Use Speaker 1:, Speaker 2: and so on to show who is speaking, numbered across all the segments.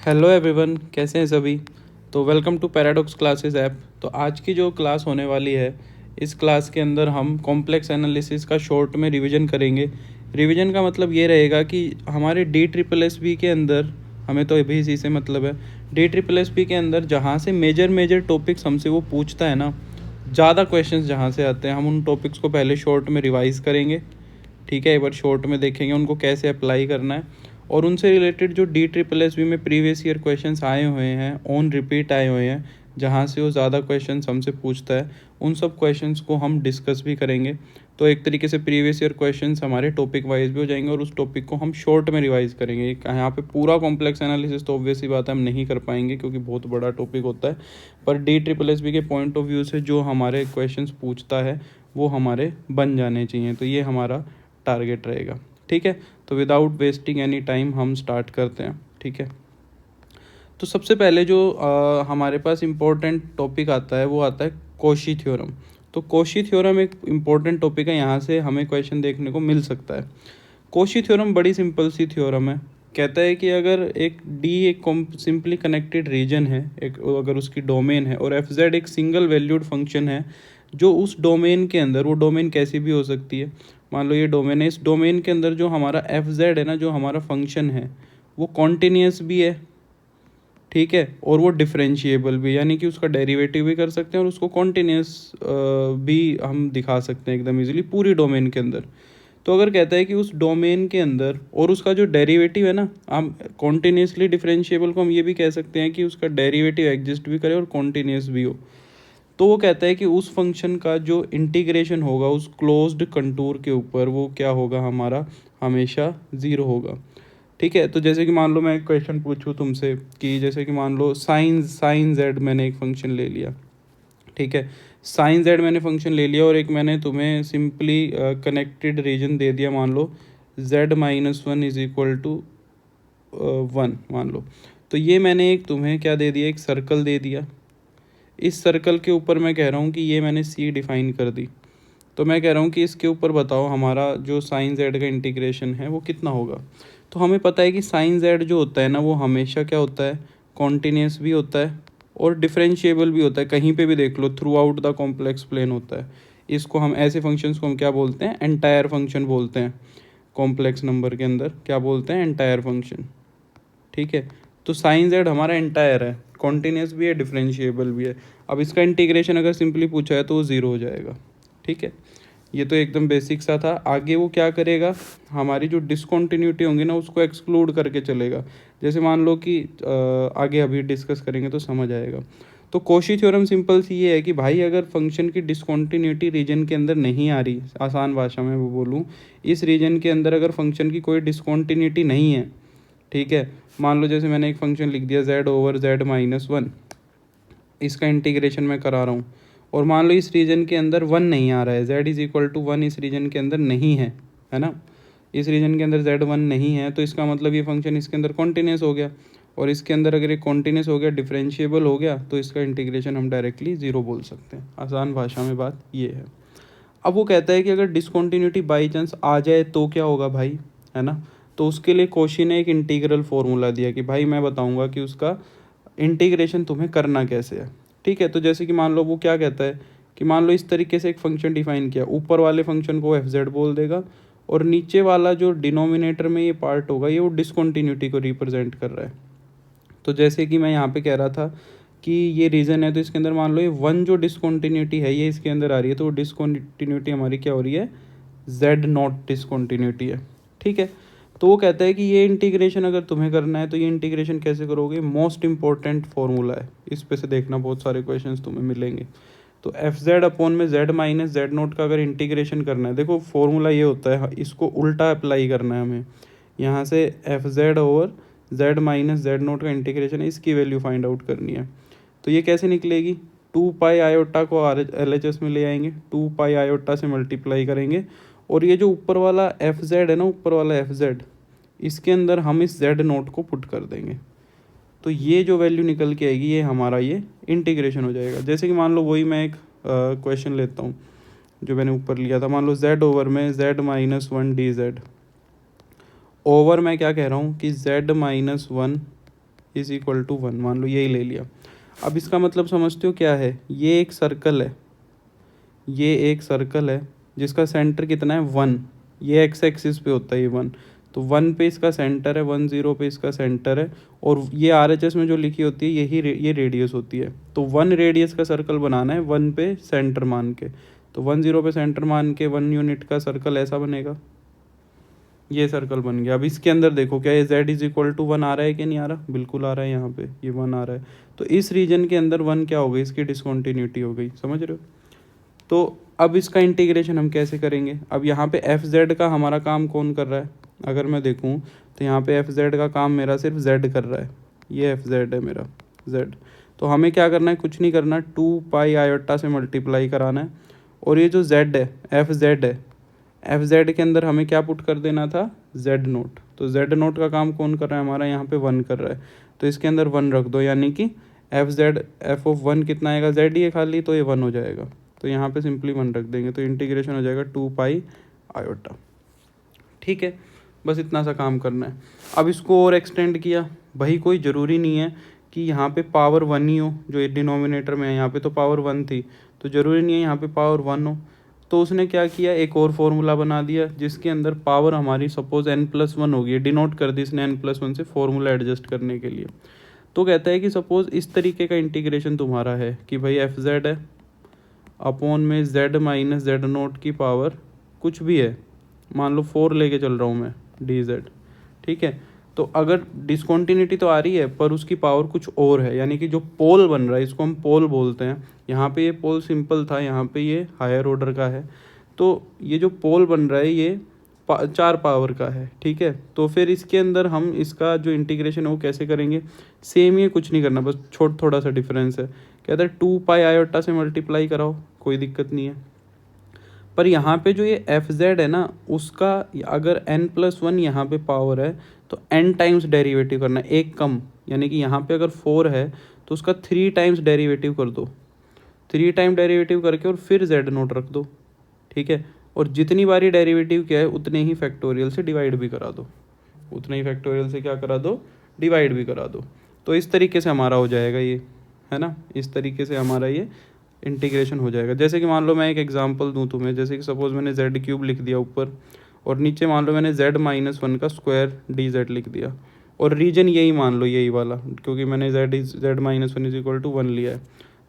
Speaker 1: Hello everyone, कैसे हैं सभी। तो welcome to Paradox classes app. तो आज की जो क्लास होने वाली है, इस क्लास के अंदर हम कॉम्प्लेक्स एनालिसिस का शॉर्ट में रिवीजन करेंगे। रिवीजन का मतलब ये रहेगा कि हमारे DSSB के अंदर, हमें तो अभी इसी से मतलब है, DSSB के अंदर जहाँ से मेजर टॉपिक्स हमसे वो पूछता है ना, ज़्यादा क्वेश्चंस जहाँ से आते हैं, हम उन टॉपिक्स को पहले शॉर्ट में रिवाइज़ करेंगे। ठीक है, एक बार शॉर्ट में देखेंगे उनको कैसे अप्लाई करना है, और उनसे रिलेटेड जो DSSB में प्रीवियस ईयर क्वेश्चंस आए हुए हैं, ऑन रिपीट आए हुए हैं, जहाँ से वो ज़्यादा क्वेश्चंस हमसे पूछता है, उन सब क्वेश्चंस को हम डिस्कस भी करेंगे। तो एक तरीके से प्रीवियस ईयर क्वेश्चंस हमारे टॉपिक वाइज भी हो जाएंगे और उस टॉपिक को हम शॉर्ट में रिवाइज करेंगे। यहाँ पे पूरा कॉम्प्लेक्स एनालिसिस तो ऑब्वियसली बात है हम नहीं कर पाएंगे, क्योंकि बहुत बड़ा टॉपिक होता है। पर DSSB के पॉइंट ऑफ व्यू से जो हमारे क्वेश्चंस पूछता है वो हमारे बन जाने चाहिए। तो ये हमारा टारगेट रहेगा। ठीक है, तो विदाउट वेस्टिंग एनी टाइम हम स्टार्ट करते हैं। ठीक है, तो सबसे पहले जो हमारे पास इम्पोर्टेंट टॉपिक आता है वो आता है कोशी थ्योरम। तो कोशी थ्योरम एक इम्पोर्टेंट टॉपिक है, यहाँ से हमें क्वेश्चन देखने को मिल सकता है। कोशी थ्योरम बड़ी सिंपल सी थ्योरम है। कहता है कि अगर एक डी एक सिंपली कनेक्टेड रीजन है, एक अगर उसकी डोमेन है, और एफ जेड एक सिंगल वैल्यूड फंक्शन है जो उस डोमेन के अंदर, वो डोमेन कैसी भी हो सकती है, मान लो ये डोमेन है, इस डोमेन के अंदर जो हमारा एफ जेड है ना, जो हमारा फंक्शन है, वो कॉन्टिन्यूस भी है। ठीक है, और वो डिफरेंशिएबल भी, यानी कि उसका डेरिवेटिव भी कर सकते हैं और उसको कॉन्टिन्यूस भी हम दिखा सकते हैं एकदम इजीली पूरी डोमेन के अंदर। तो अगर कहता है कि उस डोमेन के अंदर, और उसका जो डेरिवेटिव है ना, हम कॉन्टिन्यूसली डिफरेंशिएबल को हम ये भी कह सकते हैं कि उसका डेरिवेटिव एग्जिस्ट भी करे और कॉन्टिन्यूस भी हो, तो वो कहता है कि उस फंक्शन का जो इंटीग्रेशन होगा उस क्लोज्ड कंटूर के ऊपर, वो क्या होगा, हमारा हमेशा ज़ीरो होगा। ठीक है, तो जैसे कि मान लो मैं एक क्वेश्चन पूछूं तुमसे कि जैसे कि मान लो साइन साइन जेड मैंने एक फंक्शन ले लिया। ठीक है, साइन जेड मैंने फंक्शन ले लिया, और एक मैंने तुम्हें सिंपली कनेक्टेड रीजन दे दिया, मान लो z-1 इज इक्वल टू 1 मान लो। तो ये मैंने एक तुम्हें क्या दे दिया, एक सर्कल दे दिया। इस सर्कल के ऊपर मैं कह रहा हूँ कि ये मैंने सी डिफाइन कर दी। तो मैं कह रहा हूँ कि इसके ऊपर बताओ हमारा जो साइन जेड का इंटीग्रेशन है वो कितना होगा। तो हमें पता है कि साइन जेड जो होता है ना, वो हमेशा क्या होता है, कॉन्टिन्यूस भी होता है और डिफरेंशिएबल भी होता है। कहीं पे भी देख लो, throughout the complex plane होता है। इसको हम, ऐसे फंक्शंस को हम क्या बोलते हैं, एंटायर फंक्शन बोलते हैं। कॉम्प्लेक्स नंबर के अंदर क्या बोलते हैं, एंटायर फंक्शन। ठीक है, तो साइन जेड हमारा एंटायर है, कॉन्टिन्यूस भी है, डिफरेंशिएबल भी है। अब इसका इंटीग्रेशन अगर सिंपली पूछा है तो वो ज़ीरो हो जाएगा। ठीक है, ये तो एकदम बेसिक सा था। आगे वो क्या करेगा, हमारी जो डिसकॉन्टिन्यूटी होंगी ना उसको एक्सक्लूड करके चलेगा। जैसे मान लो कि आगे अभी डिस्कस करेंगे तो समझ आएगा। तो कोशी थ्योरम सिंपल सी ये है कि भाई अगर फंक्शन की डिसकॉन्टिन्यूटी रीजन के अंदर नहीं आ रही, आसान भाषा में वो बोलूँ, इस रीजन के अंदर अगर फंक्शन की कोई डिसकॉन्टिन्यूटी नहीं है, ठीक है, मान लो जैसे मैंने एक फंक्शन लिख दिया z/z-1, इसका इंटीग्रेशन मैं करा रहा हूँ, और मान लो इस रीजन के अंदर 1 नहीं आ रहा है, z=1 इस रीजन के अंदर नहीं है ना, इस रीजन के अंदर z1 नहीं है, तो इसका मतलब ये फंक्शन इसके अंदर कॉन्टिन्यूस हो गया, और इसके अंदर अगर ये कॉन्टिन्यूस हो गया, डिफरेंशिएबल हो गया, तो इसका इंटीग्रेशन हम डायरेक्टली ज़ीरो बोल सकते हैं। आसान भाषा में बात ये है। अब वो कहता है कि अगर डिसकॉन्टिन्यूटी बाई चांस आ जाए तो क्या होगा भाई, है ना। तो उसके लिए कोशी ने एक इंटीग्रल फार्मूला दिया कि भाई मैं बताऊंगा कि उसका इंटीग्रेशन तुम्हें करना कैसे है। ठीक है, तो जैसे कि मान लो वो क्या कहता है कि मान लो इस तरीके से एक फंक्शन डिफाइन किया, ऊपर वाले फंक्शन को एफ जेड बोल देगा, और नीचे वाला जो डिनोमिनेटर में ये पार्ट होगा ये वो डिसकॉन्टिन्यूटी को रिप्रेजेंट कर रहा है। तो जैसे कि मैं यहाँ पे कह रहा था कि ये रीज़न है, तो इसके अंदर मान लो ये 1 जो डिसकॉन्टिन्यूटी है ये इसके अंदर आ रही है, तो डिसकॉन्टिन्यूटी हमारी क्या हो रही है, z0 डिसकॉन्टिन्यूटी है। ठीक है, तो वो कहता है कि ये इंटीग्रेशन अगर तुम्हें करना है तो ये इंटीग्रेशन कैसे करोगे, मोस्ट इंपॉर्टेंट फॉर्मूला है, इस पे से देखना बहुत सारे क्वेश्चंस तुम्हें मिलेंगे। तो एफ जेड अपॉन में z-z0 का अगर इंटीग्रेशन करना है, देखो फॉर्मूला ये होता है, इसको उल्टा अप्लाई करना है हमें। यहाँ से एफ जेड ओवर z-z0 का इंटीग्रेशन है, इसकी वैल्यू फाइंड आउट करनी है। तो ये कैसे निकलेगी, 2 पाई आयोटा को LHS में ले आएंगे, 2 पाई आयोटा से मल्टीप्लाई करेंगे, और ये जो ऊपर वाला एफ जेड है ना, ऊपर वाला एफ जेड, इसके अंदर हम इस z0 को पुट कर देंगे। तो ये जो वैल्यू निकल के आएगी ये हमारा ये इंटीग्रेशन हो जाएगा। जैसे कि मान लो वही मैं एक क्वेश्चन लेता हूँ जो मैंने ऊपर लिया था, मान लो z ओवर में z-1 dz, ओवर मैं क्या कह रहा हूँ कि z-1 इज इक्वल टू 1, मान लो यही ले लिया। अब इसका मतलब समझते हो क्या है, ये एक सर्कल है, ये एक सर्कल है जिसका सेंटर कितना है 1, ये एक्स एक्सिस पे होता है ये 1, तो 1 पे इसका सेंटर है, 1 0 पे इसका सेंटर है, और ये RHS में जो लिखी होती है यही ये रेडियस होती है। तो 1 रेडियस का सर्कल बनाना है 1 पे सेंटर मान के, तो 1 0 पे सेंटर मान के 1 यूनिट का सर्कल ऐसा बनेगा, ये सर्कल बन गया। अब इसके अंदर देखो क्या ये z इज इक्वल टू 1 आ रहा है कि नहीं आ रहा, बिल्कुल आ रहा है, यहाँ पे ये 1 आ रहा है। तो इस रीजन के अंदर 1 क्या हो गई, इसकी डिसकॉन्टिन्यूटी हो गई, समझ रहे हो। तो अब इसका इंटीग्रेशन हम कैसे करेंगे, अब यहाँ पे एफ जेड का हमारा काम कौन कर रहा है, अगर मैं देखूँ तो यहाँ पे एफ जेड का काम मेरा सिर्फ जेड कर रहा है, ये एफ जेड है मेरा जेड। तो हमें क्या करना है, कुछ नहीं करना, 2 पाई आयोटा से मल्टीप्लाई कराना है, और ये जो जेड है एफ जेड है, एफ जेड के अंदर हमें क्या पुट कर देना था, जेड नोट। तो जेड नोट का काम कौन कर रहा है हमारा, यहाँ पे 1 कर रहा है, तो इसके अंदर 1 रख दो, यानी कि एफ जेड एफ ऑफ 1 कितना आएगा, जेड ही है खाली, तो ये 1 हो जाएगा। तो यहाँ पे सिंपली 1 रख देंगे, तो इंटीग्रेशन हो जाएगा 2 पाई आयोटा। ठीक है, बस इतना सा काम करना है। अब इसको और एक्सटेंड किया, भाई कोई ज़रूरी नहीं है कि यहाँ पे पावर 1 ही हो, जो डिनोमिनेटर में है यहाँ पे तो पावर 1 थी, तो ज़रूरी नहीं है यहाँ पे पावर 1 हो। तो उसने क्या किया, एक और फॉर्मूला बना दिया जिसके अंदर पावर हमारी सपोज n+1 होगी, डिनोट कर दी इसने n+1 से फॉर्मूला एडजस्ट करने के लिए। तो कहता है कि सपोज इस तरीके का इंटीग्रेशन तुम्हारा है कि भाई एफ जेड है अपॉन में z माइनस जेड नोट की पावर कुछ भी है, मान लो 4 लेके चल रहा हूँ मैं dz, ठीक है। तो अगर डिसकॉन्टिन्यूटी तो आ रही है पर उसकी पावर कुछ और है, यानी कि जो पोल बन रहा है इसको हम पोल बोलते हैं। यहाँ पे ये पोल सिंपल था, यहाँ पे ये हायर ऑर्डर का है। तो ये जो पोल बन रहा है ये 4 पावर का है, ठीक है। तो फिर इसके अंदर हम इसका जो इंटीग्रेशन है वो कैसे करेंगे, सेम ही कुछ नहीं करना, बस थोड़ा सा डिफरेंस है। कहता है 2 पाई आयोटा से मल्टीप्लाई कराओ, कोई दिक्कत नहीं है। पर यहाँ पे जो ये एफ जेड है ना, उसका अगर n+1 यहाँ पे पावर है तो n टाइम्स डेरिवेटिव करना है, एक कम, यानी कि यहाँ पे अगर 4 है तो उसका 3 टाइम्स डेरिवेटिव कर दो, 3 टाइम डेरिवेटिव करके और फिर जेड नोट रख दो, ठीक है। और जितनी बारी डेरिवेटिव क्या है उतने ही फैक्टोरियल से डिवाइड भी करा दो, उतने ही फैक्टोरियल से क्या करा दो, डिवाइड भी करा दो। तो इस तरीके से हमारा हो जाएगा ये, है ना, इस तरीके से हमारा ये इंटीग्रेशन हो जाएगा। जैसे कि मान लो मैं एक एग्जांपल दूं तुम्हें, जैसे कि सपोज मैंने z³ लिख दिया ऊपर, और नीचे मान लो मैंने z-1 का स्क्वायर dz लिख दिया, और रीजन यही मान लो यही वाला, क्योंकि मैंने z-1 इज इक्वल टू 1 लिया है।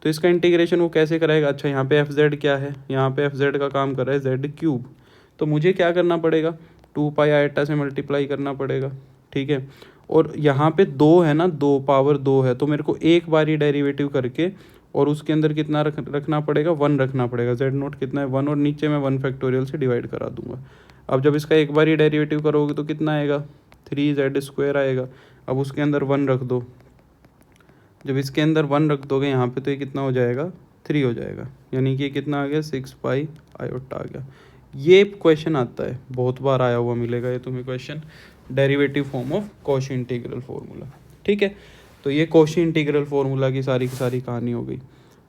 Speaker 1: तो इसका इंटीग्रेशन वो कैसे कराएगा, अच्छा यहाँ पे एफ जेड क्या है, यहाँ पे एफ जेड का काम कर रहा है z³, तो मुझे क्या करना पड़ेगा, 2 पाई आयोटा से मल्टीप्लाई करना पड़ेगा, ठीक है। और यहाँ पे 2 है ना, 2 पावर 2 है, तो मेरे को एक बार ही डेरिवेटिव करके और उसके अंदर कितना रखना पड़ेगा, 1 रखना पड़ेगा, जेड नोट कितना है 1, और नीचे मैं 1 फैक्टोरियल से डिवाइड करा दूंगा। अब जब इसका एक बार ही डेरिवेटिव करोगे तो कितना आएगा, 3z² आएगा। अब उसके अंदर 1 रख दो, जब इसके अंदर 1 रख दोगे यहाँ पे तो ये कितना हो जाएगा, 3 हो जाएगा, यानी कि कितना आ गया, 6 पाई आयोटा आ गया। ये क्वेश्चन आता है, बहुत बार आया हुआ मिलेगा ये तुम्हें question, derivative form of Cauchy integral formula, ठीक है। तो ये कॉशी इंटीग्रल फार्मूला की सारी कहानी हो गई।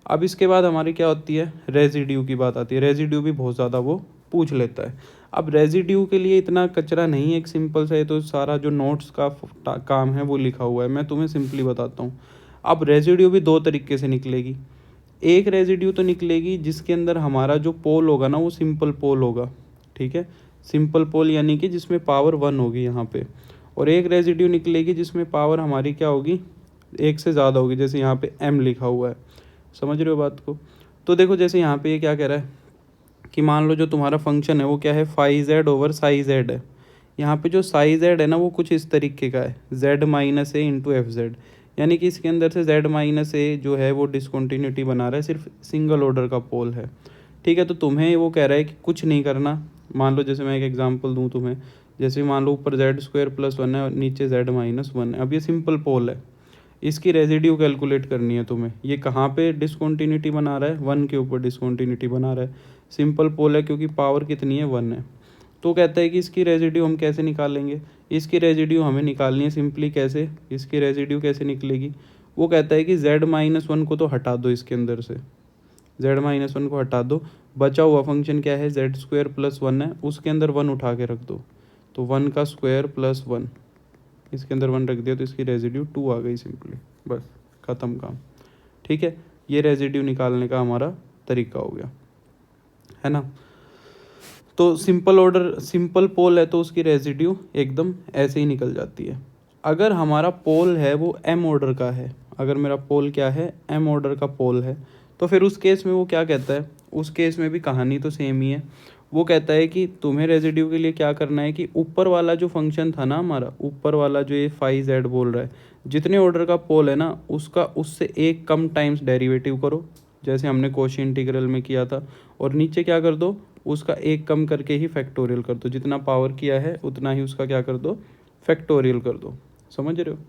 Speaker 1: अब इसके बाद हमारी क्या होती है, रेजिड्यू की बात आती है। रेजिड्यू भी बहुत ज़्यादा वो पूछ लेता है। अब रेजिड्यू के लिए इतना कचरा नहीं है, एक सिंपल सा है, तो सारा जो नोट्स का काम है वो लिखा हुआ है, मैं तुम्हें सिंपली बताता हूँ। अब रेजिड्यू भी 2 तरीके से निकलेगी। एक रेजिड्यू तो निकलेगी जिसके अंदर हमारा जो पोल होगा ना वो सिंपल पोल होगा, ठीक है, सिंपल पोल, यानी कि जिसमें पावर 1 होगी यहाँ पे। और एक रेजिड्यू निकलेगी जिसमें पावर हमारी क्या होगी, 1 से ज़्यादा होगी, जैसे यहाँ पे m लिखा हुआ है, समझ रहे हो बात को। तो देखो जैसे यहाँ पे ये क्या कह रहा है कि मान लो जो तुम्हारा फंक्शन है वो क्या है, phi Z over psi Z है। यहाँ पे जो साई जेड है ना वो कुछ इस तरीके का है, z-a इंटू एफ जेड, यानी कि इसके अंदर से z-a जो है वो डिसकॉन्टीन्यूटी बना रहा है, सिर्फ सिंगल ऑर्डर का पोल है, ठीक है। तो तुम्हें वो कह रहा है कि कुछ नहीं करना। मान लो जैसे मैं एक एग्जांपल दूं तुम्हें, जैसे मान लो ऊपर z² + 1 है और नीचे z-1 है। अब ये सिंपल पोल है, इसकी रेजिड्यू कैलकुलेट करनी है तुम्हें। ये कहाँ पे डिसकॉन्टीन्यूटी बना रहा है, 1 के ऊपर डिसकॉन्टीन्यूटी बना रहा है, सिंपल पोल है क्योंकि पावर कितनी है, 1 है। तो कहता है कि इसकी रेजिड्यू हम कैसे निकालेंगे, इसकी रेजिड्यू हमें निकालनी है सिंपली कैसे, इसकी रेजिड्यू कैसे निकलेगी, वो कहता है कि z-1 को तो हटा दो, इसके अंदर से z-1 को हटा दो, बचा हुआ फंक्शन क्या है, z² + 1 है, उसके अंदर 1 उठा के रख दो, तो 1 का स्क्वायर + 1, इसके अंदर 1 रख दिया तो इसकी रेजिड्यू 2 आ गई सिंपली, बस ख़त्म काम। ठीक है, ये रेजिड्यू निकालने का हमारा तरीका हो गया, है ना। तो सिंपल पोल है तो उसकी रेजिड्यू एकदम ऐसे ही निकल जाती है। अगर हमारा पोल है वो एम ऑर्डर का है, अगर मेरा पोल क्या है, एम ऑर्डर का पोल है, तो फिर उस केस में वो क्या कहता है, उस केस में भी कहानी तो सेम ही है। वो कहता है कि तुम्हें रेजिड्यू के लिए क्या करना है कि ऊपर वाला जो फंक्शन था ना हमारा, ऊपर वाला जो ये फाई जेड बोल रहा है, जितने ऑर्डर का पोल है ना उसका उससे एक कम टाइम्स डेरिवेटिव करो, जैसे हमने कोशी इंटीग्रल में किया था, और नीचे क्या कर दो, उसका एक कम करके ही फैक्टोरियल कर दो, जितना पावर किया है उतना ही उसका क्या कर दो, फैक्टोरियल कर दो। समझ रहे हो।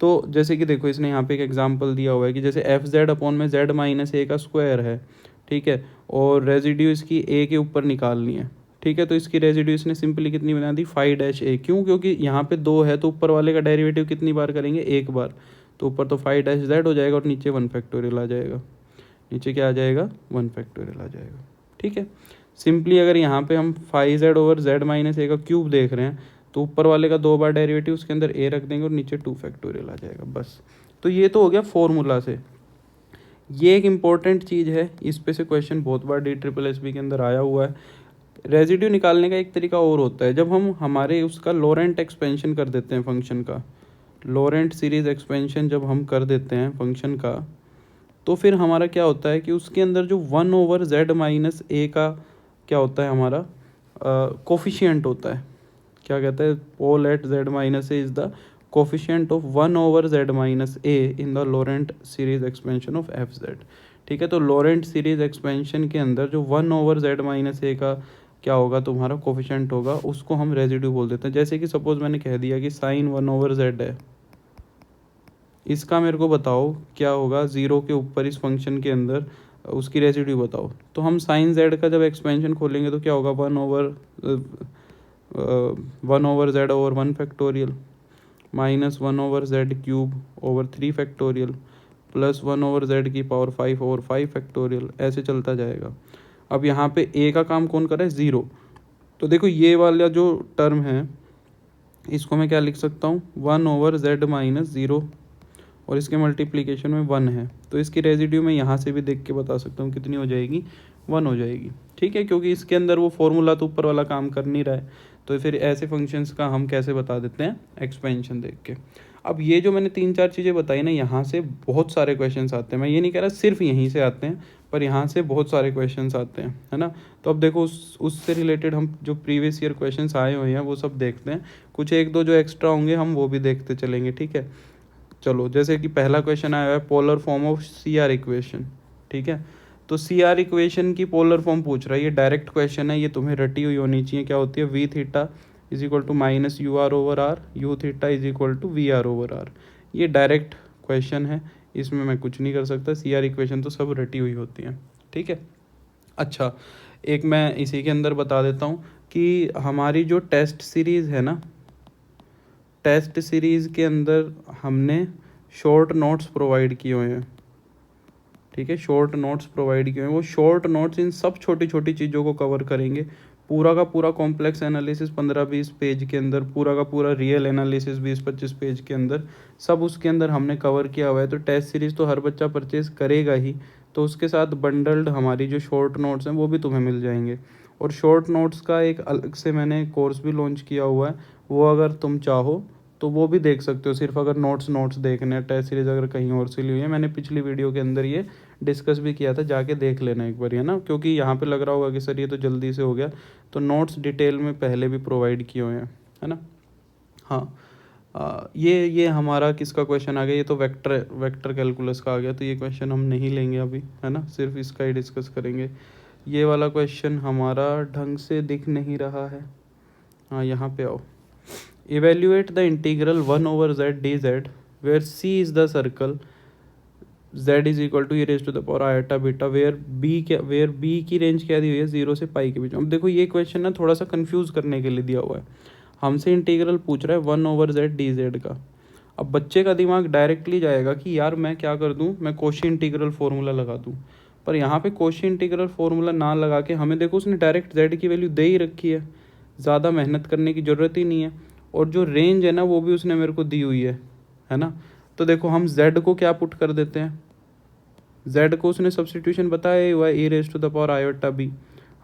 Speaker 1: तो जैसे कि देखो इसने यहाँ पे एक एग्जांपल दिया हुआ है कि जैसे एफ जेड अपॉन में जेड माइनस ए का स्क्वायर है, ठीक है, और रेजिड्यू इसकी ए के ऊपर निकालनी है। ठीक है, तो इसकी रेजिड्यू इसने सिंपली कितनी बना दी, 5-a। क्यों, क्योंकि यहाँ पे 2 है तो ऊपर वाले का डेरिवेटिव कितनी बार करेंगे, एक बार, तो ऊपर तो 5-z हो जाएगा और नीचे 1 फैक्टोरियल आ जाएगा, नीचे क्या आ जाएगा, 1 फैक्टोरियल आ जाएगा। ठीक है, सिंपली अगर यहाँ पे हम 5z ओवर z माइनस ए का क्यूब देख रहे हैं तो ऊपर वाले का 2 बार डेरिवेटिव, उसके अंदर a रख देंगे और नीचे 2 फैक्टोरियल आ जाएगा, बस। तो ये तो हो गया फॉर्मूला से। ये एक इम्पॉर्टेंट चीज़ है, इस पे से क्वेश्चन बहुत बार DSSB के अंदर आया हुआ है। रेजिड्यू निकालने का एक तरीका और होता है, जब हम हमारे उसका लोरेंट एक्सपेंशन कर देते हैं फंक्शन का, लोरेंट सीरीज एक्सपेंशन जब हम कर देते हैं फंक्शन का, तो फिर हमारा क्या होता है कि उसके अंदर जो 1 ओवर जेड माइनस ए का क्या होता है, हमारा कोफिशिएंट होता है, क्या कहता है, pole at z minus a is the coefficient of 1 over z minus a in the Laurent series expansion of f z. ठीक है, तो लोरेंट सीरीज एक्सपेंशन के अंदर जो 1 ओवर जेड माइनस ए का क्या होगा, तुम्हारा कोफिशिएंट होगा, उसको हम रेजिड्यू बोल देते हैं। जैसे कि सपोज मैंने कह दिया कि साइन 1 ओवर जेड है, इसका मेरे को बताओ क्या होगा, 0 के ऊपर इस फंक्शन के अंदर उसकी रेजिड्यू बताओ। तो हम साइन जेड का जब एक्सपेंशन खोलेंगे तो क्या होगा, 1 over Z over 1 factorial minus 1 over Z cube over 3 factorial plus 1 over Z की पावर 5 ओवर 5 फैक्टोरियल, ऐसे चलता जाएगा। अब यहाँ पे ए का काम कौन कर रहा है, 0। तो देखो ये वाला जो टर्म है इसको मैं क्या लिख सकता हूँ, 1 ओवर जेड माइनस 0, और इसके मल्टीप्लिकेशन में 1 है, तो इसकी रेजिड्यू मैं यहाँ से भी देख के बता सकता हूँ कितनी हो जाएगी, 1 हो जाएगी। ठीक है, क्योंकि इसके अंदर वो फॉर्मूला तो ऊपर वाला काम कर नहीं रहा है, तो फिर ऐसे फंक्शंस का हम कैसे बता देते हैं, एक्सपेंशन देख के। अब ये जो मैंने 3-4 चीज़ें बताई ना, यहाँ से बहुत सारे क्वेश्चंस आते हैं। मैं ये नहीं कह रहा सिर्फ यहीं से आते हैं, पर यहाँ से बहुत सारे क्वेश्चंस आते हैं, है ना। तो अब देखो उससे रिलेटेड हम जो प्रीवियस ईयर क्वेश्चंस आए हुए हैं वो सब देखते हैं, कुछ 1-2 जो एक्स्ट्रा होंगे हम वो भी देखते चलेंगे। ठीक है, चलो जैसे कि पहला क्वेश्चन आया है polar form of CR equation. ठीक है, तो CR इक्वेशन की पोलर फॉर्म पूछ रहा है, ये डायरेक्ट क्वेश्चन है, ये तुम्हें रटी हुई होनी चाहिए। क्या होती है, V theta is equal to minus U R over R, U theta is equal to V R over R. ये डायरेक्ट क्वेश्चन है, इसमें मैं कुछ नहीं कर सकता, CR इक्वेशन तो सब रटी हुई होती हैं। ठीक है, अच्छा एक मैं इसी के अंदर बता देता हूँ कि हमारी जो टेस्ट सीरीज़ है ना, टेस्ट सीरीज़ के अंदर हमने शॉर्ट नोट्स प्रोवाइड किए हुए हैं। ठीक है, शॉर्ट नोट्स प्रोवाइड किए हुए हैं, वो शॉर्ट नोट्स इन सब छोटी छोटी चीज़ों को कवर करेंगे। पूरा का पूरा कॉम्प्लेक्स एनालिसिस 15-20 पेज के अंदर, पूरा का पूरा रियल एनालिसिस 20-25 पेज के अंदर, सब उसके अंदर हमने कवर किया हुआ है। तो टेस्ट सीरीज़ तो हर बच्चा परचेज़ करेगा ही, तो उसके साथ बंडल्ड हमारी जो शॉर्ट नोट्स हैं वो भी तुम्हें मिल जाएंगे। और शॉर्ट नोट्स का एक अलग से मैंने कोर्स भी लॉन्च किया हुआ है, वो अगर तुम चाहो तो वो भी देख सकते हो। सिर्फ अगर नोट्स देखने हैं, टेस्ट सीरीज़ अगर कहीं और से ली हुई है, मैंने पिछली वीडियो के अंदर ये डिस्कस भी किया था, जाके देख लेना एक बार, है ना। क्योंकि यहाँ पे लग रहा होगा कि सर ये तो जल्दी से हो गया, तो नोट्स डिटेल में पहले भी प्रोवाइड किए हुए हैं, है ना। हाँ, ये हमारा किसका क्वेश्चन आ गया, ये तो वेक्टर कैलकुलस का आ गया, तो ये क्वेश्चन हम नहीं लेंगे अभी, है ना, सिर्फ इसका ही डिस्कस करेंगे। ये वाला क्वेश्चन हमारा ढंग से दिख नहीं रहा है, हाँ यहाँ पे आओ। Evaluate the integral 1 over z dz where c is the circle, z is equal to e raised to the power iota beta, where b की रेंज क्या दी हुई है, 0 से पाई के बीच में। अब देखो ये क्वेश्चन ना थोड़ा सा कंफ्यूज करने के लिए दिया हुआ है, हमसे इंटीग्रल पूछ रहा है 1 ओवर z dz का। अब बच्चे का दिमाग डायरेक्टली जाएगा कि यार मैं क्या कर दूं, मैं कोशी इंटीग्रल फार्मूला लगा दूं, पर यहाँ पे कोशी इंटीग्रल फार्मूला ना लगा के हमें देखो उसने डायरेक्ट z की वैल्यू दे ही रखी है, ज़्यादा मेहनत करने की ज़रूरत ही नहीं है। और जो रेंज है ना वो भी उसने मेरे को दी हुई है ना। तो देखो हम z को क्या पुट कर देते हैं, z को उसने सब्सटीट्यूशन बताया ही हुआ है e raise to the power iota b।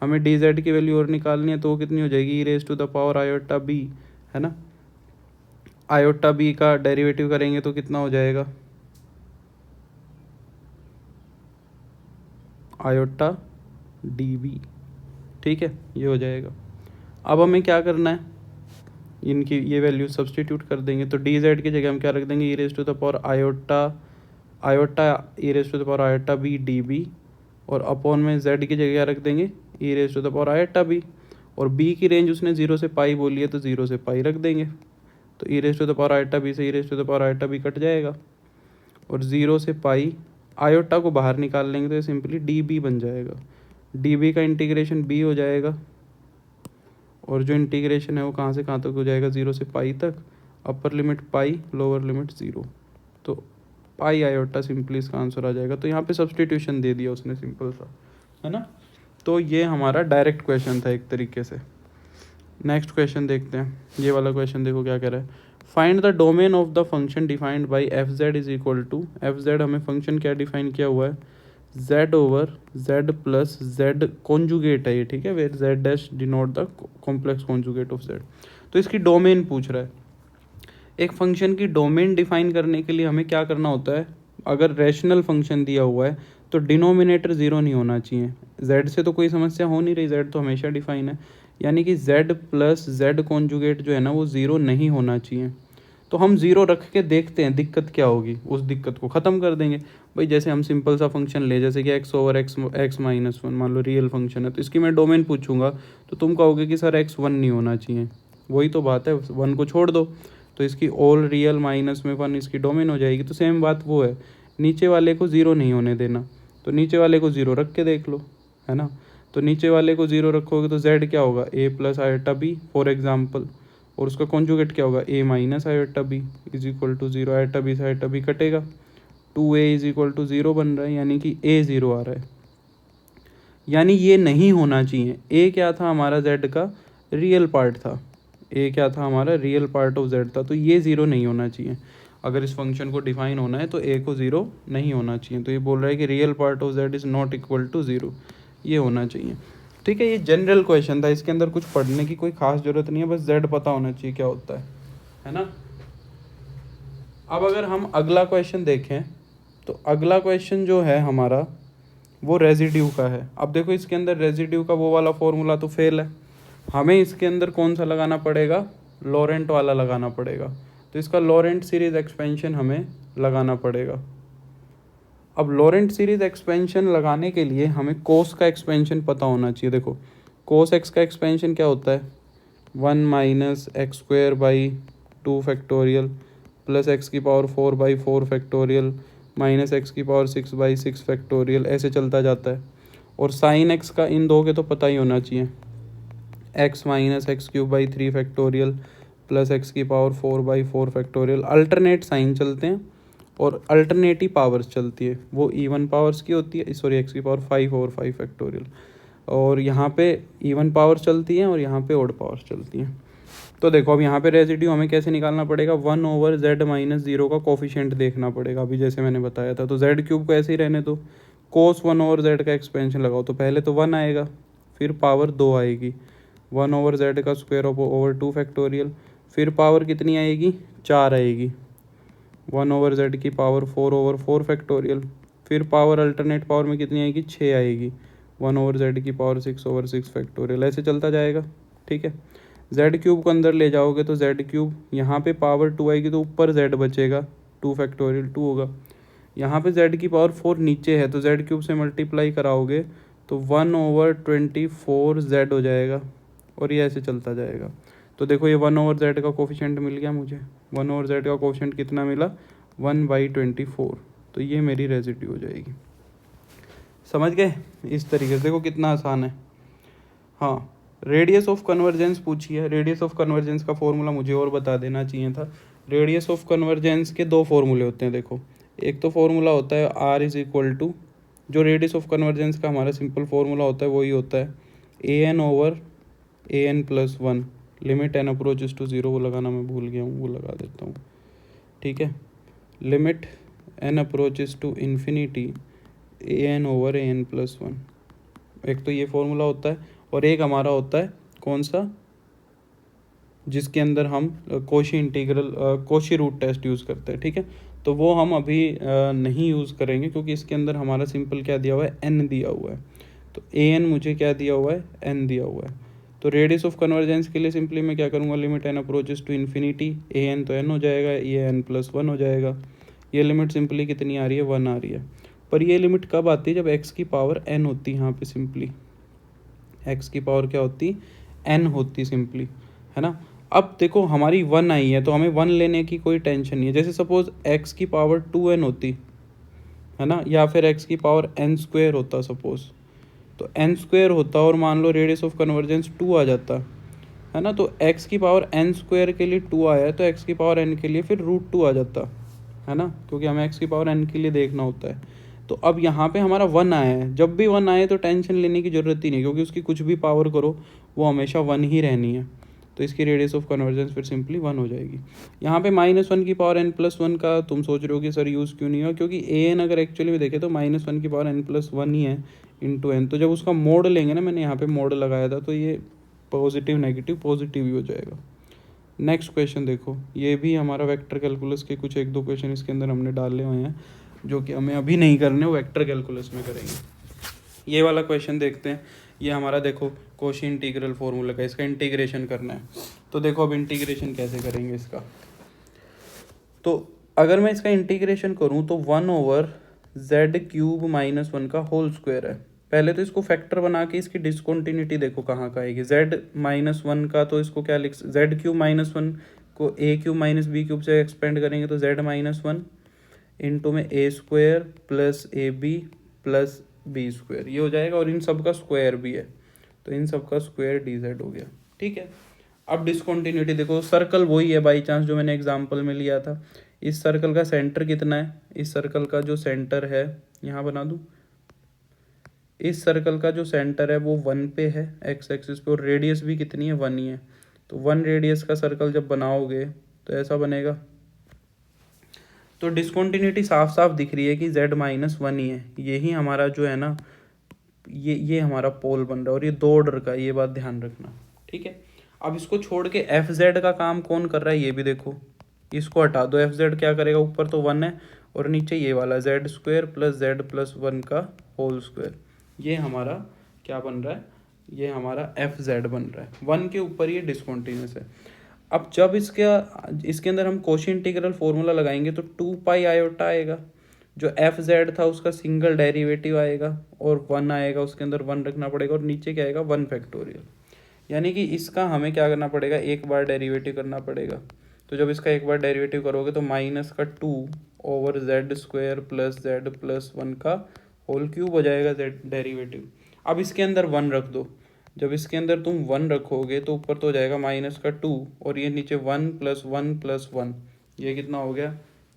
Speaker 1: हमें dz की वैल्यू और निकालनी है तो वो कितनी हो जाएगी e raise to the power iota b, है ना। आयोटा b का डेरिवेटिव करेंगे तो कितना हो जाएगा, आयोटा db, ठीक है, ये हो जाएगा। अब हमें क्या करना है, इनकी ये वैल्यू सब्सटीट्यूट कर देंगे तो dz की जगह हम क्या रख देंगे e raise to the power iota e raise to the power iota b db, और अपॉन में z की जगह क्या रख देंगे e raise to the power iota b, और b की रेंज उसने 0 से पाई बोली है तो 0 से पाई रख देंगे। तो e raise to the power iota b से e raise to the power iota b cut जाएगा, और 0 से पाई आयोटा को बाहर निकाल लेंगे तो ये सिंपली db बन जाएगा। db का इंटीग्रेशन b हो जाएगा, और जो इंटीग्रेशन है वो कहाँ से कहाँ तक हो जाएगा 0 से पाई तक, अपर लिमिट पाई लोअर लिमिट 0, तो पाई आयोटा सिंपली इसका आंसर आ जाएगा। तो यहाँ पे सब्सटीट्यूशन दे दिया उसने सिंपल सा, है ना। तो ये हमारा डायरेक्ट क्वेश्चन था एक तरीके से। नेक्स्ट क्वेश्चन देखते हैं, ये वाला क्वेश्चन देखो क्या कह रहा है, find the domain of the function defined by F Z is equal to, F Z हमें फंक्शन क्या डिफाइन किया हुआ है, z over z plus z conjugate है ये, ठीक है, where z dash denote the complex conjugate of z। तो इसकी डोमेन पूछ रहा है। एक फंक्शन की डोमेन डिफाइन करने के लिए हमें क्या करना होता है, अगर रैशनल फंक्शन दिया हुआ है तो डिनोमिनेटर ज़ीरो नहीं होना चाहिए। z से तो कोई समस्या हो नहीं रही, z तो हमेशा डिफाइन है, यानी कि z प्लस z कॉन्जुगेट जो है ना वो ज़ीरो नहीं होना चाहिए। तो हम ज़ीरो रख के देखते हैं दिक्कत क्या होगी, उस दिक्कत को ख़त्म कर देंगे। भाई जैसे हम सिंपल सा फंक्शन ले, जैसे कि x over x minus one, मान लो रियल फंक्शन है, तो इसकी मैं डोमेन पूछूंगा तो तुम कहोगे कि सर x 1 नहीं होना चाहिए, वही तो बात है, 1 को छोड़ दो, तो इसकी ऑल रियल माइनस में 1 इसकी डोमेन हो जाएगी। तो सेम बात वो है, नीचे वाले को ज़ीरो नहीं होने देना, तो नीचे वाले को ज़ीरो रख के देख लो, है ना। तो नीचे वाले को ज़ीरो रखोगे तो z क्या होगा a plus iota b for example, और उसका कॉन्जुगेट क्या होगा a minus iota b is equal to 0, iota b से आयोटा b कटेगा, 2a इज इक्वल टू 0 बन रहा है, यानी कि a 0 आ रहा है, यानी ये नहीं होना चाहिए। a क्या था हमारा z का रियल पार्ट था, a क्या था हमारा रियल पार्ट ऑफ z था, तो ये 0 नहीं होना चाहिए। अगर इस फंक्शन को डिफाइन होना है तो a को 0 नहीं होना चाहिए। तो ये बोल रहा है कि real part of z is not equal to 0, ये होना चाहिए, ठीक है। ये जनरल क्वेश्चन था, इसके अंदर कुछ पढ़ने की कोई खास जरूरत नहीं है, बस z पता होना चाहिए क्या होता है ना। अब अगर हम अगला क्वेश्चन देखें तो अगला क्वेश्चन जो है हमारा वो रेजिड्यू का है। अब देखो इसके अंदर रेजिड्यू का वो वाला फॉर्मूला तो फेल है, हमें इसके अंदर कौन सा लगाना पड़ेगा, लॉरेंट वाला लगाना पड़ेगा। तो इसका लॉरेंट सीरीज एक्सपेंशन हमें लगाना पड़ेगा। अब लॉरेंट सीरीज एक्सपेंशन लगाने के लिए हमें कोस का एक्सपेंशन पता होना चाहिए। देखो कोस एक्स का एक्सपेंशन क्या होता है, 1 minus x square by 2 factorial plus x की power 4 by 4 factorial minus x की पावर 6 बाई 6 फैक्टोरियल, ऐसे चलता जाता है। और साइन एक्स का इन दो के तो पता ही होना चाहिए, x minus x cube by 3 factorial plus x की power 4 by 4 factorial. Alternate sign चलते हैं और अल्टरनेटिव पावर्स चलती है, वो इवन पावर्स की होती है, सॉरी एक्स की पावर 5 ओवर 5 फैक्टोरियल, और यहाँ पे इवन पावर्स चलती हैं और यहाँ पे ऑड पावर्स चलती हैं। तो देखो अब यहाँ पे रेजिड्यू हमें कैसे निकालना पड़ेगा, 1 ओवर z माइनस 0 का कोफिशिएंट देखना पड़ेगा, अभी जैसे मैंने बताया था। तो z क्यूब को ऐसे ही रहने दो, कोस 1 ओवर z का एक्सपेंशन लगाओ, तो पहले तो 1 आएगा, फिर पावर 2 आएगी, 1 ओवर z का स्क्वायर ओवर 2 फैक्टोरियल, फिर पावर कितनी आएगी 4 आएगी, 1 ओवर z की पावर 4 ओवर 4 फैक्टोरियल, फिर पावर अल्टरनेट पावर में कितनी आएगी 6 आएगी, 1 ओवर z की पावर 6 ओवर 6 फैक्टोरियल, ऐसे चलता जाएगा, ठीक है। z क्यूब को अंदर ले जाओगे तो z क्यूब यहाँ पे पावर 2 आएगी तो ऊपर z बचेगा, 2 फैक्टोरियल 2 होगा, यहाँ पे z की पावर 4 नीचे है तो z क्यूब से मल्टीप्लाई कराओगे तो 1 ओवर 24 z हो जाएगा, और ये ऐसे चलता जाएगा। तो देखो ये 1 ओवर z का कोफिशिएंट मिल गया मुझे, 1 ओवर z का कोफिशिएंट कितना मिला 1/24, तो ये मेरी रेजिड्यू हो जाएगी। समझ गए इस तरीके से, देखो कितना आसान है। हाँ, रेडियस ऑफ कन्वर्जेंस पूछी है, रेडियस ऑफ कन्वर्जेंस का फॉर्मूला मुझे और बता देना चाहिए था। रेडियस ऑफ कन्वर्जेंस के दो फॉर्मूले होते हैं, देखो एक तो फॉर्मूला होता है r इज इक्वल टू, जो रेडियस ऑफ कन्वर्जेंस का हमारा सिंपल फॉर्मूला होता है वही होता है an over an plus 1, limit N approaches to zero, वो लगाना मैं भूल गया हूँ, वो लगा देता हूँ, ठीक है। Limit N approaches to infinity A N over A N plus one, एक तो ये फॉर्मूला होता है, और एक हमारा होता है कौन सा, जिसके अंदर हम Cauchy integral Cauchy root test use करते हैं, ठीक है। तो वो हम अभी नहीं यूज़ करेंगे, क्योंकि इसके अंदर हमारा सिंपल क्या दिया हुआ है, एन दिया हुआ है। तो ए एन मुझे क्या दिया हुआ है, एन दिया हुआ है। तो रेडियस ऑफ कन्वर्जेंस के लिए सिंपली मैं क्या करूँगा, limit N approaches to infinity, A N तो एन हो जाएगा, ये एन प्लस वन हो जाएगा। ये लिमिट सिंपली कितनी आ रही है, वन आ रही है। पर ये लिमिट कब आती है, जब एक्स की पावर एन होती है। यहाँ पे सिंपली एक्स की पावर क्या होती, एन होती सिंपली, है ना। अब देखो हमारी वन आई है, तो हमें वन लेने की कोई टेंशन नहीं है। जैसे सपोज एक्स की पावर टू एन होती, है ना, या फिर एक्स की पावर एन स्क्वेयर होता सपोज, तो एन स्क्वेयर होता और मान लो रेडियस ऑफ कन्वर्जेंस टू आ जाता, है ना। तो एक्स की पावर एन स्क्वेयर के लिए टू आया है, तो एक्स की पावर एन के लिए फिर रूट टू आ जाता, है ना, क्योंकि हमें एक्स की पावर एन के लिए देखना होता है। तो अब यहाँ पे हमारा वन आया है, जब भी वन आए तो टेंशन लेने की ज़रूरत ही नहीं, क्योंकि उसकी कुछ भी पावर करो वो हमेशा वन ही रहनी है। तो इसकी रेडियस ऑफ कन्वर्जेंस फिर सिंपली वन हो जाएगी। यहाँ पे माइनस वन की पावर एन प्लस वन का तुम सोच रहे हो कि सर यूज़ क्यों नहीं हुआ, क्योंकि ए एन अगर एक्चुअली में देखें तो माइनस वन की पावर एन प्लस वन ही है इंटू एन। तो जब उसका मोड लेंगे ना, मैंने यहाँ पे मोड लगाया था, तो ये पॉजिटिव नेगेटिव पॉजिटिव ही हो जाएगा। नेक्स्ट क्वेश्चन देखो, ये भी हमारा वेक्टर कैलकुलस के कुछ एक दो क्वेश्चन इसके अंदर हमने डाले हुए हैं, जो कि हमें अभी नहीं करने, वो वेक्टर कैलकुलस में करेंगे। ये वाला क्वेश्चन देखते हैं। ये हमारा देखो कोशी इंटीग्रल फॉर्मूला का, इसका इंटीग्रेशन करना है। तो देखो अब इंटीग्रेशन कैसे करेंगे इसका। तो अगर मैं इसका इंटीग्रेशन करूँ तो one over Z cube minus one का होल स्क्वायर है। पहले तो इसको फैक्टर बना के इसकी डिसकॉन्टिन्यूटी देखो कहाँ का आएगी, जेड माइनस वन का, तो इसको क्या लिख, जेड क्यूब माइनस वन को a cube minus b cube से एक्सपेंड करेंगे, तो जेड माइनस वन इंटू में a square plus a b plus b square, ये हो जाएगा। और इन सब का स्क्वायर भी है, तो इन सब का स्क्वायर डी जेड हो गया, ठीक है। अब डिसकॉन्टिन्यूटी देखो, सर्कल वही है बाई चांस जो मैंने एग्जांपल में लिया था। इस सर्कल का सेंटर कितना है, इस सर्कल का जो सेंटर है, यहाँ बना दूँ, इस सर्कल का जो सेंटर है वो वन पे है एक्स एक्सिस पे, और रेडियस भी कितनी है, वन ही है। तो वन रेडियस का सर्कल जब बनाओगे तो ऐसा बनेगा। तो डिसकॉन्टिन्यूटी साफ साफ दिख रही है कि z माइनस वन ही है, यही हमारा जो है ना, ये हमारा पोल बन रहा है, और ये दो ऑर्डर का, ये बात ध्यान रखना, ठीक है। अब इसको छोड़ के एफ जेड का काम कौन कर रहा है, ये भी देखो। इसको हटा दो, एफ जेड क्या करेगा, ऊपर तो वन है और नीचे ये वाला Z square plus Z plus one का होल स्क्वायर, ये हमारा क्या बन रहा है, ये हमारा एफ जेड बन रहा है। वन के ऊपर ये डिसकॉन्टिन्यूस है। अब जब इसके अंदर हम कोशी इंटीग्रल फॉर्मूला लगाएंगे तो टू पाई आयोटा आएगा, जो एफ जेड था उसका सिंगल डेरिवेटिव आएगा, और वन आएगा, उसके अंदर वन रखना पड़ेगा, और नीचे क्या आएगा, वन फैक्टोरियल। यानी कि इसका हमें क्या करना पड़ेगा, एक बार डेरिवेटिव करना पड़ेगा। तो जब इसका एक बार डेरिवेटिव करोगे तो माइनस का two over Z square plus Z plus one का होल क्यूब हो जाएगा जेड डेरिवेटिव। अब इसके अंदर वन रख दो, जब इसके अंदर तुम वन रखोगे तो ऊपर तो हो जाएगा माइनस का टू, और ये नीचे वन प्लस वन, ये कितना हो गया,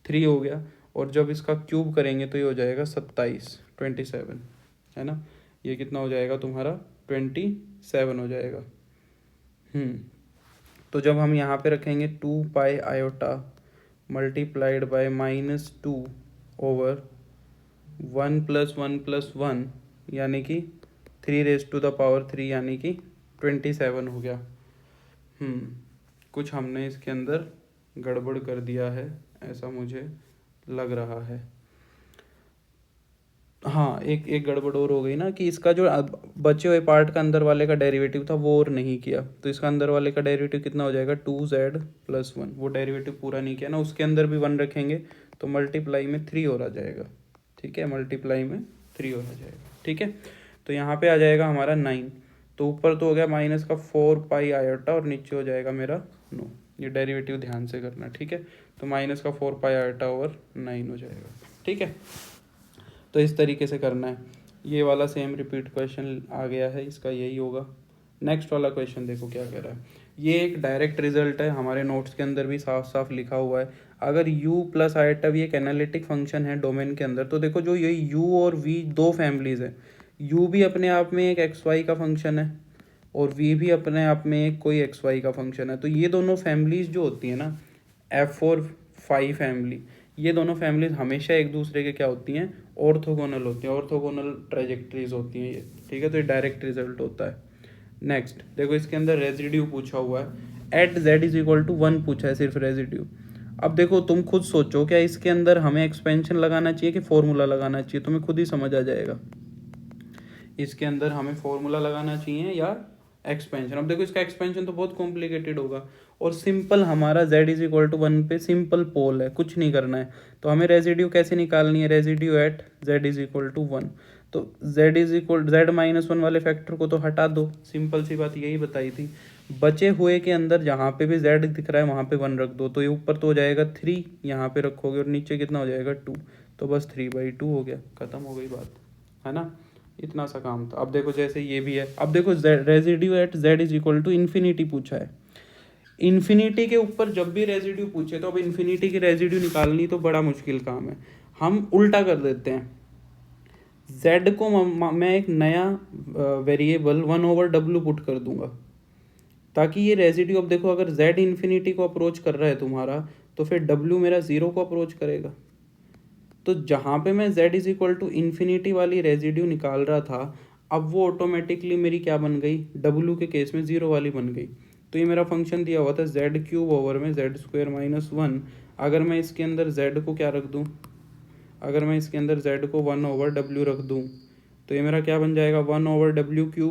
Speaker 1: थ्री हो गया। और जब इसका क्यूब करेंगे तो ये हो जाएगा 27 है ना, ये कितना हो जाएगा तुम्हारा 27 हो जाएगा। तो जब हम यहाँ पे रखेंगे two pi iota multiplied by minus two over one plus one, यानी कि three raise to the power three, यानी कि 27 हो गया। कुछ हमने इसके अंदर गड़बड़ कर दिया है, ऐसा मुझे लग रहा है। हाँ, एक गड़बड़ और हो गई ना, कि इसका जो बचे हुए पार्ट का अंदर वाले का डेरिवेटिव था वो और नहीं किया, तो इसका अंदर वाले का डेरिवेटिव कितना हो जाएगा, टू जेड प्लस वन, वो डेरिवेटिव पूरा नहीं किया ना, उसके अंदर भी वन रखेंगे तो मल्टीप्लाई में थ्री और आ जाएगा, ठीक है, मल्टीप्लाई में थ्री और आ जाएगा, ठीक है। तो यहाँ पे आ जाएगा हमारा 9, तो ऊपर तो हो गया माइनस का 4 पाई आयोटा और नीचे हो जाएगा मेरा 9, ये डेरिवेटिव ध्यान से करना, ठीक है। तो माइनस का 4 पाई आयोटा ओवर 9 हो जाएगा, ठीक है। तो इस तरीके से करना है। ये वाला सेम रिपीट क्वेश्चन आ गया है, इसका यही होगा। नेक्स्ट वाला क्वेश्चन देखो क्या कह रहा है, ये एक डायरेक्ट रिजल्ट है, हमारे नोट्स के अंदर भी साफ साफ लिखा हुआ है। अगर u प्लस आइटा भी एक एनालिटिक फंक्शन है डोमेन के अंदर, तो देखो जो ये u और v दो फैमिलीज है, u भी अपने आप में एक एक्स वाई का फंक्शन है, और वी भी अपने आप में एक कोई एक्स वाई का फंक्शन है। तो ये दोनों फैमिलीज जो होती है ना, एफ और फाई फैमिली, ये दोनों फैमिलीज हमेशा एक दूसरे के क्या होती हैं, ऑर्थोगोनल होती हैं, ऑर्थोगोनल ट्रेजेक्टरीज होती हैं ये, ठीक है। तो ये डायरेक्ट रिजल्ट होता है। नेक्स्ट देखो, इसके अंदर रेजिड्यू पूछा हुआ है, at Z is equal to 1 पूछा है सिर्फ रेजिड्यू। अब देखो तुम खुद सोचो, क्या इसके अंदर हमें एक्सपेंशन लगाना चाहिए कि फॉर्मूला लगाना चाहिए, तुम्हें खुद ही समझ आ जाएगा। इसके अंदर हमें फॉर्मूला लगाना चाहिए या एक्सपेंशन। अब देखो इसका एक्सपेंशन तो बहुत कॉम्प्लिकेटेड होगा, और सिंपल हमारा z इज इक्वल टू 1 पे सिंपल पोल है, कुछ नहीं करना है। तो हमें रेजिड्यू कैसे निकालनी है, residue at z is equal to 1। तो z माइनस 1 वाले फैक्टर को तो हटा दो, सिंपल सी बात यही बताई थी। बचे हुए के अंदर जहाँ पे भी z दिख रहा है वहाँ पे 1 रख दो, तो ये ऊपर तो हो जाएगा 3, यहाँ पे रखोगे और नीचे कितना हो जाएगा 2, तो बस 3/2 हो गया, खत्म हो गई बात, है ना। इतना सा काम था। अब देखो जैसे ये भी है, अब देखो residue at z is equal to infinity पूछा है। इन्फिनिटी के ऊपर जब भी रेजिड्यू पूछे तो अब इन्फिनिटी की रेजिड्यू निकालनी तो बड़ा मुश्किल काम है। हम उल्टा कर देते हैं, z को मैं एक नया वेरिएबल 1/w पुट कर दूंगा, ताकि ये रेजिड्यू, अब देखो अगर z इन्फिनिटी को अप्रोच कर रहा है तुम्हारा, तो फिर w मेरा 0 को अप्रोच करेगा। तो जहाँ पे मैं z is equal to infinity वाली रेजिड्यू निकाल रहा था, अब वो ऑटोमेटिकली मेरी क्या बन गई, w के केस में 0 वाली बन गई। तो ये मेरा फंक्शन दिया हुआ था z³ ओवर में z² माइनस 1। अगर मैं इसके अंदर z को क्या रख दूँ, अगर मैं इसके अंदर z को 1/w रख दूँ, तो ये मेरा क्या बन जाएगा, 1/w³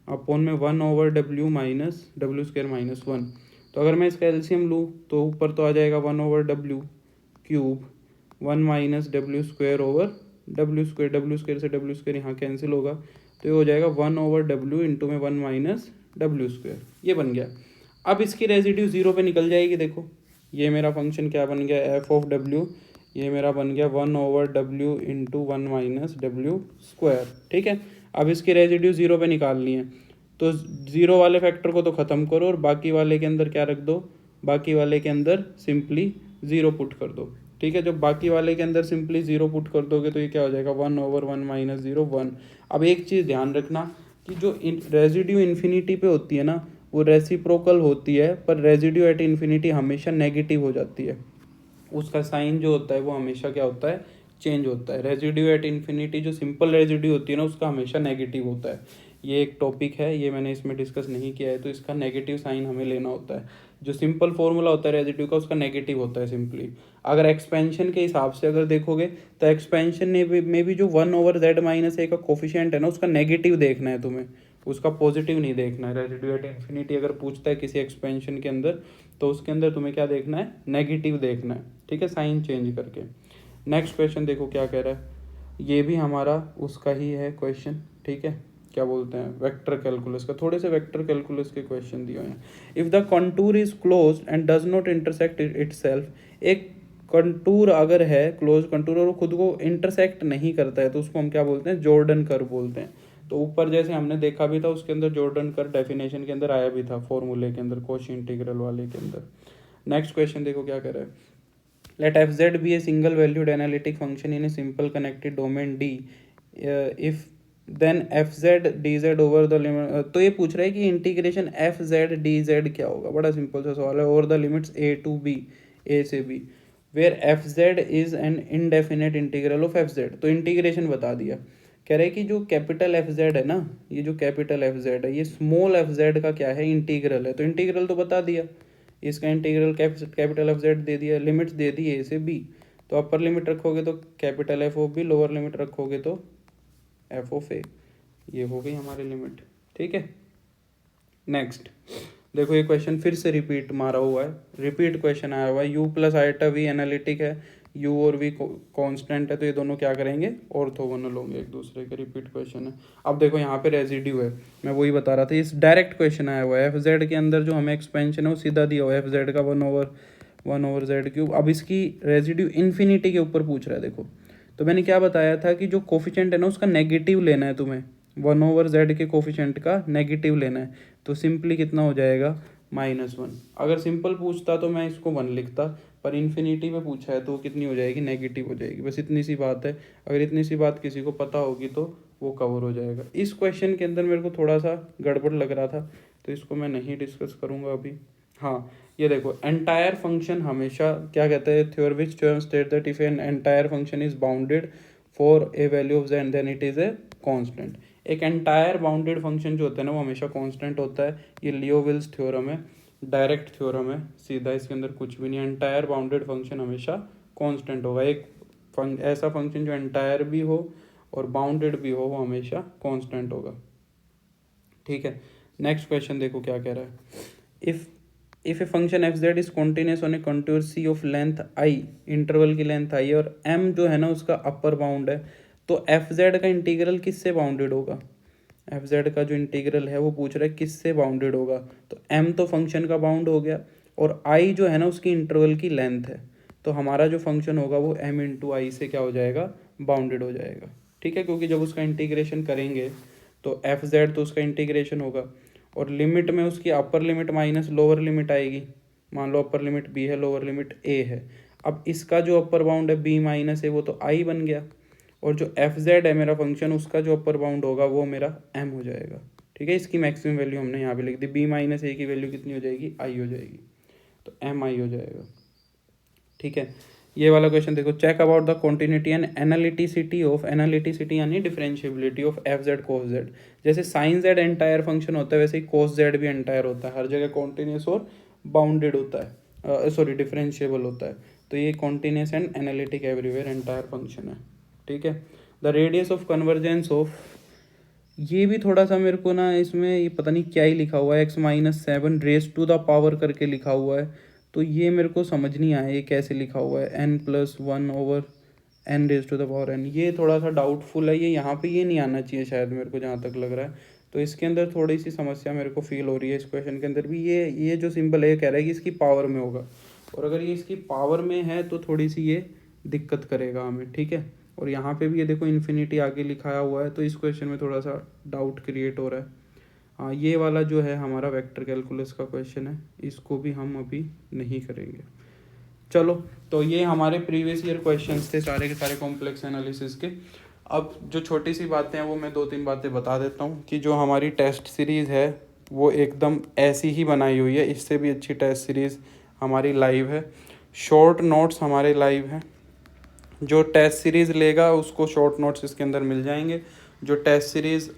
Speaker 1: अपॉन में 1/w माइनस w² माइनस 1। तो अगर मैं इसका एलसीएम लूँ तो ऊपर तो आ जाएगा 1/w³ 1 minus w² over w² से w² यहाँ कैंसिल होगा, तो ये हो जाएगा 1/w इंटू में 1 माइनस w², ये बन गया। अब इसकी रेजिड्यू 0 पे निकल जाएगी। देखो ये मेरा फंक्शन क्या बन गया, f(w), ये मेरा बन गया 1/w इंटू 1 माइनस w², ठीक है। अब इसकी रेजिड्यू 0 पे निकालनी है, तो 0 वाले फैक्टर को तो ख़त्म करो और बाकी वाले के अंदर क्या रख दो, बाकी वाले के अंदर सिंपली 0 पुट कर दो, ठीक है। जब बाकी वाले के अंदर सिंपली 0 पुट कर दोगे तो ये क्या हो जाएगा, 1/1 माइनस 0 1। अब एक चीज़ ध्यान रखना कि जो रेजिड्यू इन्फिनिटी पे होती है ना, वो रेसिप्रोकल होती है, पर रेजिड्यू एट इन्फिनिटी हमेशा नेगेटिव हो जाती है, उसका साइन जो होता है वो हमेशा क्या होता है, चेंज होता है। रेजिड्यू एट इन्फिनिटी जो सिंपल रेजिड्यू होती है ना, उसका हमेशा नेगेटिव होता है। ये एक टॉपिक है, ये मैंने इसमें डिस्कस नहीं किया है, तो इसका नेगेटिव साइन हमें लेना होता है। जो सिंपल फॉर्मूला होता है रेजिड्यू का, उसका नेगेटिव होता है सिंपली। अगर एक्सपेंशन के हिसाब से अगर देखोगे तो एक्सपेंशन में भी जो 1/z माइनस a का कोफिशिएंट है ना, उसका नेगेटिव देखना है तुम्हें, उसका पॉजिटिव नहीं देखना है। रेजिड्यू एट इन्फिनिटी अगर पूछता है किसी एक्सपेंशन के अंदर, तो उसके अंदर तुम्हें क्या देखना है, नेगेटिव देखना है, ठीक है, साइन चेंज करके। नेक्स्ट क्वेश्चन देखो क्या कह रहा है, ये भी हमारा उसका ही है क्वेश्चन, ठीक है, क्या बोलते हैं, वेक्टर कैलकुलस का। थोड़े से वेक्टर कैलकुलस के क्वेश्चन दिए हुए हैं। If the contour is close and does not intersect itself, एक कंटूर अगर है क्लोज कंटूर और वो खुद को इंटरसेक्ट नहीं करता है, तो उसको हम क्या बोलते हैं, जॉर्डन कर्व बोलते हैं। तो ऊपर जैसे हमने देखा भी था, उसके अंदर जॉर्डन कर्व डेफिनेशन के अंदर आया भी था, फॉर्मूले के अंदर, कोशी इंटीग्रल वाले के अंदर। नेक्स्ट क्वेश्चन देखो क्या कह रहा है, let fz be a single valued analytic function in a simple connected domain D, if then fz dz over the limit, तो ये पूछ रहा है कि इंटीग्रेशन fz dz क्या होगा। बड़ा सिंपल सा सवाल है, over the limits a to b, a से b, where fz is an indefinite integral of fz। तो इंटीग्रेशन बता दिया। कह रहे हैं कि जो कैपिटल fz है ना, ये जो कैपिटल fz है, ये स्मॉल fz का क्या है, इंटीग्रल है। तो इंटीग्रल तो बता दिया, इसका इंटीग्रल कैपिटल एफ जेड दे दिया, लिमिट्स दे दी ए से बी। तो अपर लिमिट रखोगे तो capital F of B, lower limit रखोगे तो एफ ऑफ ए, ये हो गई हमारी लिमिट, ठीक है। नेक्स्ट देखो ये क्वेश्चन फिर से रिपीट मारा हुआ है, रिपीट क्वेश्चन आया हुआ है। u plus iota V analytic है, u और v कांस्टेंट है, तो ये दोनों क्या करेंगे, ऑर्थोगोनल होंगे एक दूसरे के। रिपीट क्वेश्चन है। अब देखो यहाँ पे रेजिड्यू है, मैं वही बता रहा था, इस डायरेक्ट क्वेश्चन आया हुआ है। एफ जेड के अंदर जो हमें एक्सपेंशन है वो सीधा दिया हुआ है, एफ जेड का 1/z³। अब इसकी रेजिड्यू इन्फिनिटी के ऊपर पूछ रहा है। देखो तो मैंने क्या बताया था कि जो कोफिशिएंट है ना, उसका नेगेटिव लेना है तुम्हें, 1/z के कोफिशिएंट का नेगेटिव लेना है। तो सिंपली कितना हो जाएगा, -1। अगर सिंपल पूछता तो मैं इसको 1 लिखता, पर इन्फिनिटी में पूछा है तो कितनी हो जाएगी, नेगेटिव हो जाएगी। बस इतनी सी बात है। अगर इतनी सी बात किसी को पता होगी तो वो कवर हो जाएगा। इस क्वेश्चन के अंदर मेरे को थोड़ा सा गड़बड़ लग रहा था, तो इसको मैं नहीं डिस्कस करूँगा अभी। हाँ, ये देखो, एंटायर फंक्शन हमेशा क्या कहता है, which theorem state that if an entire function is bounded for a value of z then it is a constant. एक एंटायर बाउंडेड फंक्शन जो होता है ना वो हमेशा कांस्टेंट होता है। ये लियोविल्स थ्योरम है, डायरेक्ट थ्योरम है, सीधा, इसके अंदर कुछ भी नहीं। एंटायर बाउंडेड फंक्शन हमेशा कांस्टेंट होगा। एक ऐसा फंक्शन जो एंटायर भी हो और बाउंडेड भी हो वो हमेशा कांस्टेंट होगा। ठीक है, नेक्स्ट क्वेश्चन देखो क्या कह रहा है। If a function F Z is continuous on a contour C of length I, interval की लेंथ आई, और एम जो है ना उसका अपर बाउंड है, तो एफ जेड का इंटीग्रल किससे बाउंडेड होगा? एफ जेड का जो इंटीग्रल है वो पूछ रहा है किससे बाउंडेड होगा। तो एम तो फंक्शन का बाउंड हो गया, और आई जो है ना उसकी इंटरवल की लेंथ है, तो हमारा जो फंक्शन होगा वो एम इंटू आई से क्या हो जाएगा, बाउंडेड हो जाएगा। ठीक है, क्योंकि जब उसका इंटीग्रेशन करेंगे तो एफ जेड तो उसका इंटीग्रेशन होगा, और लिमिट में उसकी upper limit minus lower limit आएगी। मान लो अपर लिमिट बी है, लोअर लिमिट ए है। अब इसका जो अपर बाउंड है बी माइनस ए, वो तो आई बन गया, और जो एफ जेड है मेरा फंक्शन, उसका जो अपर बाउंड होगा वो मेरा एम हो जाएगा। ठीक है, इसकी मैक्सिमम वैल्यू हमने यहाँ पे लिख दी, बी माइनस ए की वैल्यू कितनी हो जाएगी, आई हो जाएगी, तो एम आई हो जाएगा। ठीक है, ये वाला क्वेश्चन देखो, check about the continuity and analyticity of, analyticity यानी differentiability of f z cos z. जैसे साइन जेड एंटायर फंक्शन होता है वैसे ही कोस जेड भी एंटायर होता है, हर जगह कॉन्टिन्यूस और बाउंडेड होता है, सॉरी डिफरेंशिएबल होता है। तो ये continuous and analytic everywhere entire function है। ठीक है, the radius of convergence of, ये भी थोड़ा सा मेरे को ना इसमें ये पता नहीं क्या ही लिखा हुआ है, x-7 raise to the power करके लिखा हुआ है, तो ये मेरे को समझ नहीं आया ये कैसे लिखा हुआ है, n+1/n raise to the power n, ये थोड़ा सा डाउटफुल है। ये यहाँ पे ये नहीं आना चाहिए शायद, मेरे को जहाँ तक लग रहा है। तो इसके अंदर थोड़ी सी समस्या मेरे को फील हो रही है इस क्वेश्चन के अंदर भी। ये जो सिंबल है ये कह रहा है कि इसकी पावर में होगा, और अगर ये इसकी पावर में है तो थोड़ी सी ये दिक्कत करेगा हमें। ठीक है, और यहाँ पे भी ये देखो इन्फिनिटी आगे लिखाया हुआ है, तो इस क्वेश्चन में थोड़ा सा डाउट क्रिएट हो रहा है। हाँ, ये वाला जो है हमारा वेक्टर कैलकुलस का क्वेश्चन है, इसको भी हम अभी नहीं करेंगे। चलो, तो ये हमारे प्रीवियस ईयर क्वेश्चंस थे सारे के सारे कॉम्प्लेक्स एनालिसिस के। अब जो छोटी सी बातें हैं वो मैं 2-3 बातें बता देता हूँ कि जो हमारी टेस्ट सीरीज़ है वो एकदम ऐसी ही बनाई हुई है, इससे भी अच्छी टेस्ट सीरीज़ हमारी लाइव है। शॉर्ट नोट्स हमारे लाइव हैं, जो टेस्ट सीरीज़ लेगा उसको शॉर्ट नोट्स इसके अंदर मिल जाएंगे। जो टेस्ट सीरीज़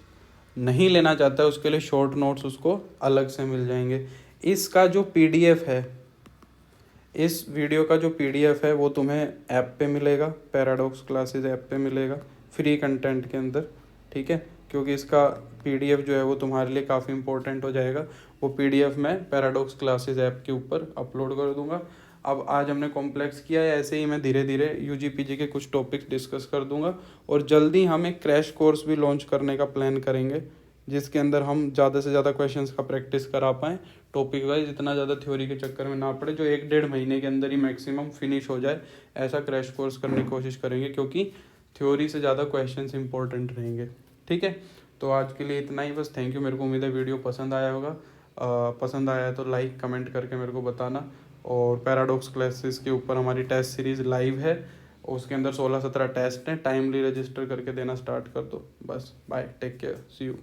Speaker 1: नहीं लेना चाहता है उसके लिए शॉर्ट नोट्स उसको अलग से मिल जाएंगे। इसका जो पीडीएफ है, इस वीडियो का जो पीडीएफ है वो तुम्हें ऐप पे मिलेगा, पैराडॉक्स क्लासेस ऐप पे मिलेगा, फ्री कंटेंट के अंदर। ठीक है, क्योंकि इसका पीडीएफ जो है वो तुम्हारे लिए काफ़ी इंपॉर्टेंट हो जाएगा। वो पीडीएफ मैं पैराडॉक्स क्लासेस ऐप के ऊपर अपलोड कर दूंगा। अब आज हमने कॉम्प्लेक्स किया है, ऐसे ही मैं धीरे धीरे यूजीपीजी के कुछ टॉपिक्स डिस्कस कर दूंगा, और जल्दी हम एक क्रैश कोर्स भी लॉन्च करने का प्लान करेंगे, जिसके अंदर हम ज़्यादा से ज़्यादा क्वेश्चंस का प्रैक्टिस करा पाएँ टॉपिक वाइज, इतना ज़्यादा थ्योरी के चक्कर में ना पड़े, जो 1-1.5 महीने के अंदर ही मैक्सिमम फिनिश हो जाए, ऐसा क्रैश कोर्स करने की कोशिश करेंगे, क्योंकि थ्योरी से ज़्यादा क्वेश्चंस इंपॉर्टेंट रहेंगे। ठीक है, तो आज के लिए इतना ही बस। Thank you. मेरे को उम्मीद है वीडियो पसंद आया होगा। पसंद आया है तो लाइक कमेंट करके मेरे को बताना। और पैराडॉक्स क्लासेस के ऊपर हमारी टेस्ट सीरीज़ लाइव है, उसके अंदर 16-17 टेस्ट हैं, टाइमली रजिस्टर करके देना स्टार्ट कर दो। बस, bye, take care, see you.